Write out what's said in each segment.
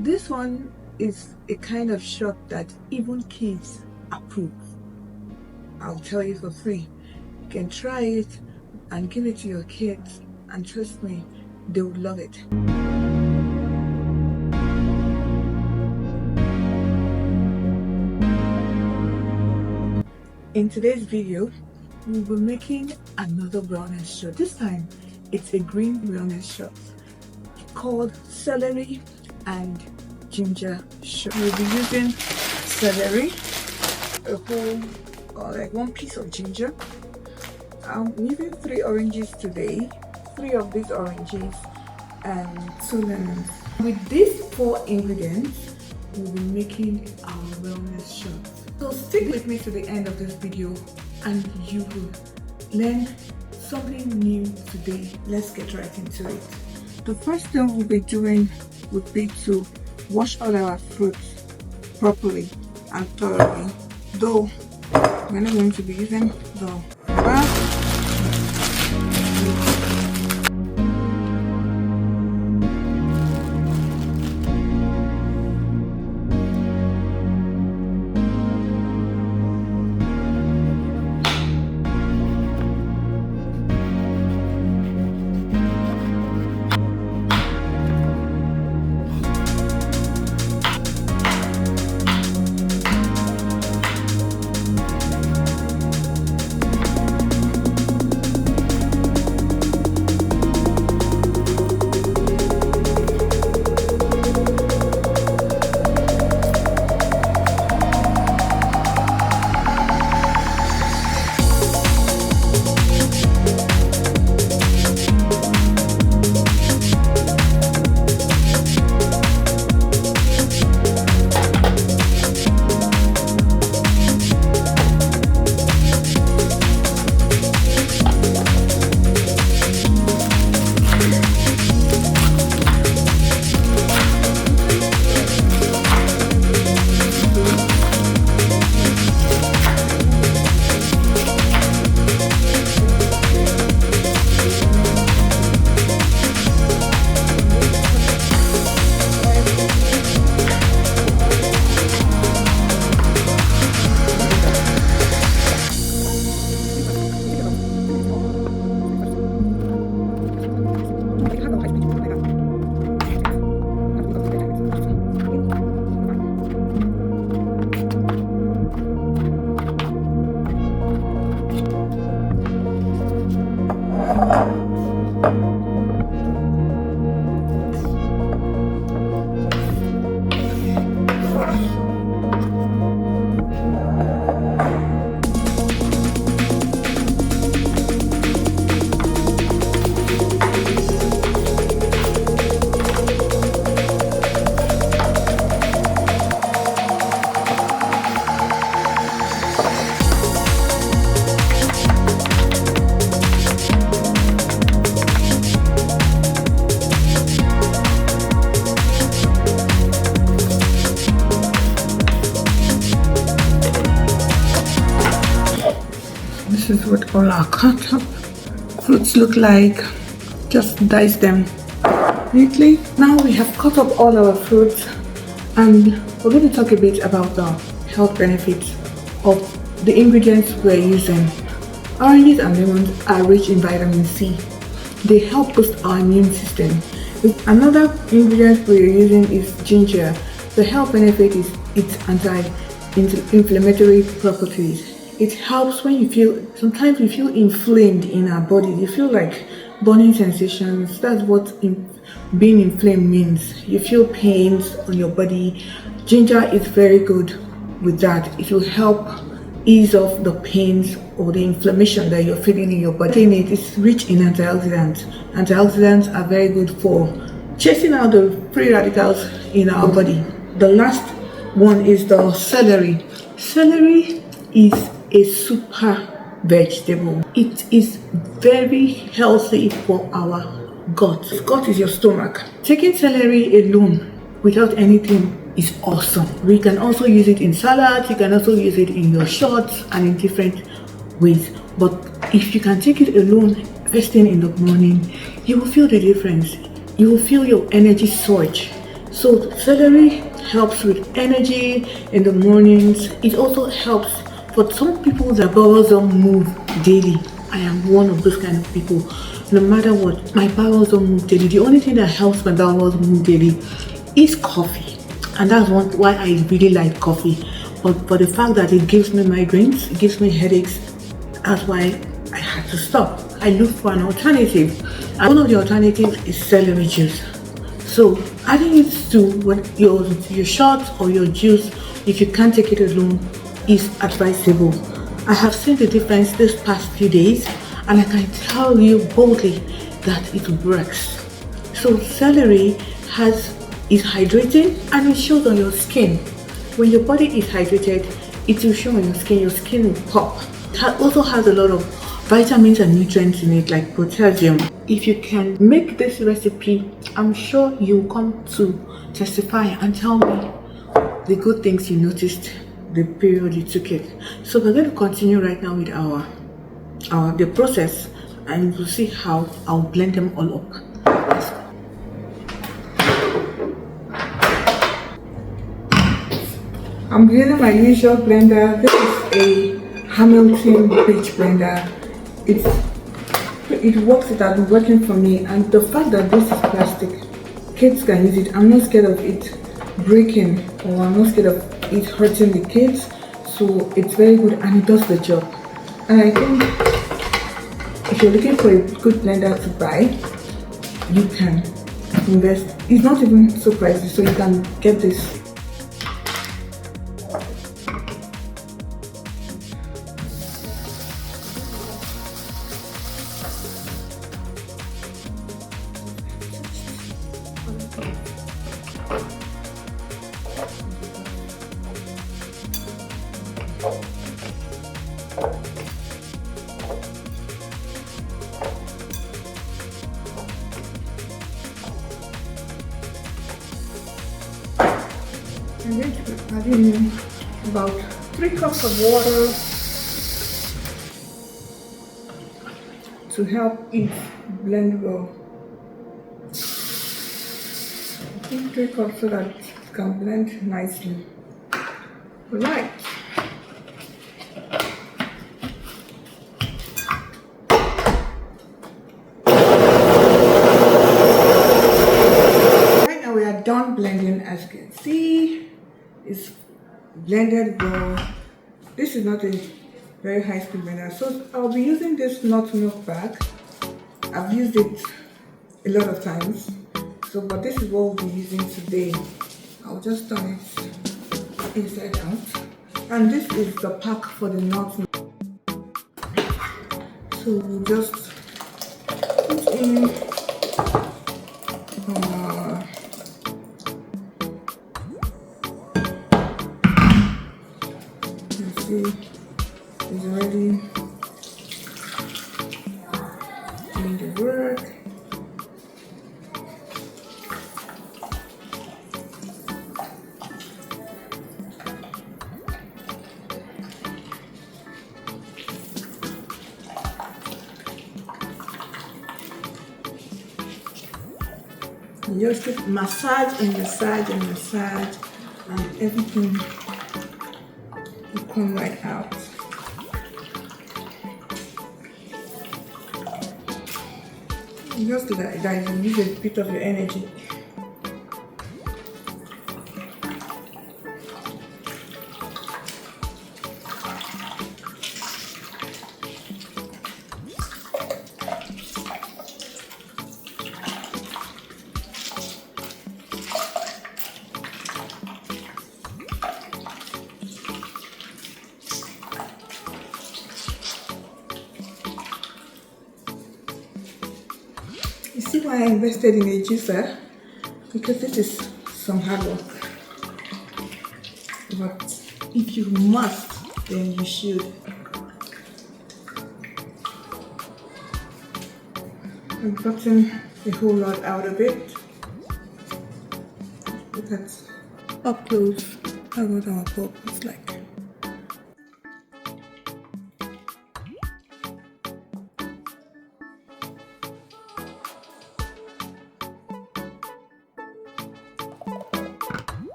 This one is a kind of shot that even kids approve. I'll tell you for free. You can try it and give it to your kids, and trust me, they would love it. In today's video, we'll be making another wellness shot. This time, it's a green wellness shot called Celery and Ginger Shot. We'll be using celery, a whole or like 1 piece of ginger. I'm using 3 oranges today, 3 of these oranges and 2 lemons. With these 4 ingredients, we'll be making our wellness shot. So stick with me to the end of this video and you will learn something new today. Let's get right into it. The first thing we'll be doing would be to wash all our fruits properly and thoroughly. Though we're not going to be using the wrap. This is what all our cut up fruits look like. Just dice them neatly. Now we have cut up all our fruits and we're going to talk a bit about the health benefits of the ingredients we're using. Oranges and lemons are rich in vitamin C. They help boost our immune system. Another ingredient we're using is ginger. The health benefit is its anti-inflammatory properties. It helps when you feel, sometimes we feel inflamed in our body. You feel like burning sensations. That's what being inflamed means. You feel pains on your body. Ginger is very good with that. It will help ease off the pains or the inflammation that you're feeling in your body. It is rich in antioxidants. Antioxidants are very good for chasing out the free radicals in our body. The last one is the celery. Celery is a super vegetable. It is very healthy for our gut. Gut is your stomach. Taking celery alone without anything is awesome. We can also use it in salads. You can also use it in your shots and in different ways. But if you can take it alone first thing in the morning, you will feel the difference. You will feel your energy surge. So celery helps with energy in the mornings. It also helps for some people that bowels don't move daily. I am one of those kind of people. No matter what, my bowels don't move daily. The only thing that helps my bowels move daily is coffee, and that's why I really like coffee. But for the fact that it gives me migraines, it gives me headaches, that's why I had to stop. I looked for an alternative, and one of the alternatives is celery juice. So adding it to your shot or your juice, if you can't take it alone, is advisable. I have seen the difference this past few days, and I can tell you boldly that it works. So celery is hydrating and it shows on your skin. When your body is hydrated, it will show on your skin. Your skin will pop. It also has a lot of vitamins and nutrients in it, like potassium. If you can make this recipe, I'm sure you'll come to testify and tell me the good things you noticed the period you took it. So we're going to continue right now with the process, and we'll see how I'll blend them all up. I'm using my usual blender. This is a Hamilton Beach blender. It works. It has been working for me, and the fact that this is plastic, kids can use it. I'm not scared of it breaking, or I'm not scared of it hurting the kids. So it's very good and it does the job. And I think if you're looking for a good blender to buy, you can invest. It's not even so pricey, so you can get this. I'm going to add in about 3 cups of water to help it blend well. 3 cups so that it can blend nicely. Right. Right now we are done blending, as you can see. It's blended well. This is not a very high speed blender, so I'll be using this nut milk bag. I've used it a lot of times, but this is what we'll be using today. I'll just turn it inside out, and this is the pack for the nut milk. So we'll just put in it's already doing the work. You just keep massage and massage and massage, and everything will come right out. Just like that, you use a bit of your energy. You see why I invested in a juicer? Because this is some hard work. But if you must, then you should. I've gotten a whole lot out of it. Look at up close how what our pulp looks like.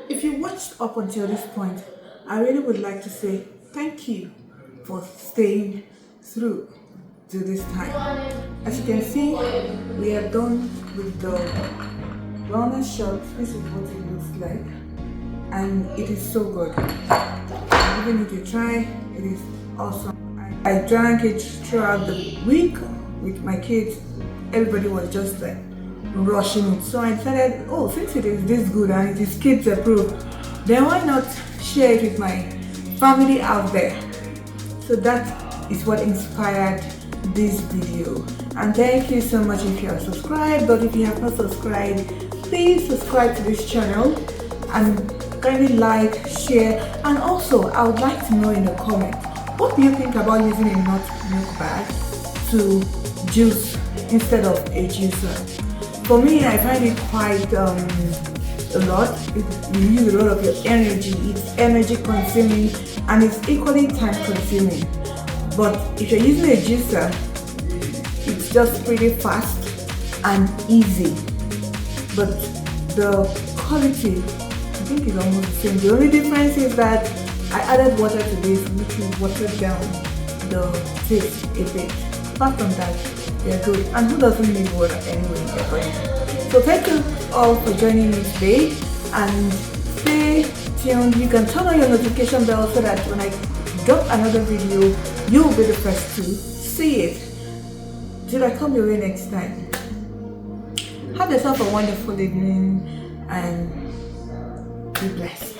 If you watched up until this point, I really would like to say thank you for staying through to this time. As you can see, we are done with the wellness shot. This is what it looks like, and it is so good. Even if you try, it is awesome. I drank it throughout the week with my kids. Everybody was just like rushing it. So I decided, oh, since it is this good and it is kids approved, then why not share it with my family out there? So that is what inspired this video. And thank you so much if you are subscribed, but if you have not subscribed, please subscribe to this channel and kindly like, share, and also I would like to know in the comments, what do you think about using a nut milk bag to juice instead of a juicer? For me, I find it quite a lot. You use a lot of your energy. It's energy consuming and it's equally time consuming. But if you're using a juicer, it's just pretty fast and easy. But the quality, I think, is almost the same. The only difference is that I added water to this, which will water down the taste a bit. Apart from that, they're good. And who doesn't need water anyway in their body? So thank you all for joining me today, and stay tuned. You can turn on your notification bell so that when I drop another video, you'll be the first to see it. Till I come your way next time. Have yourself a wonderful evening and be blessed.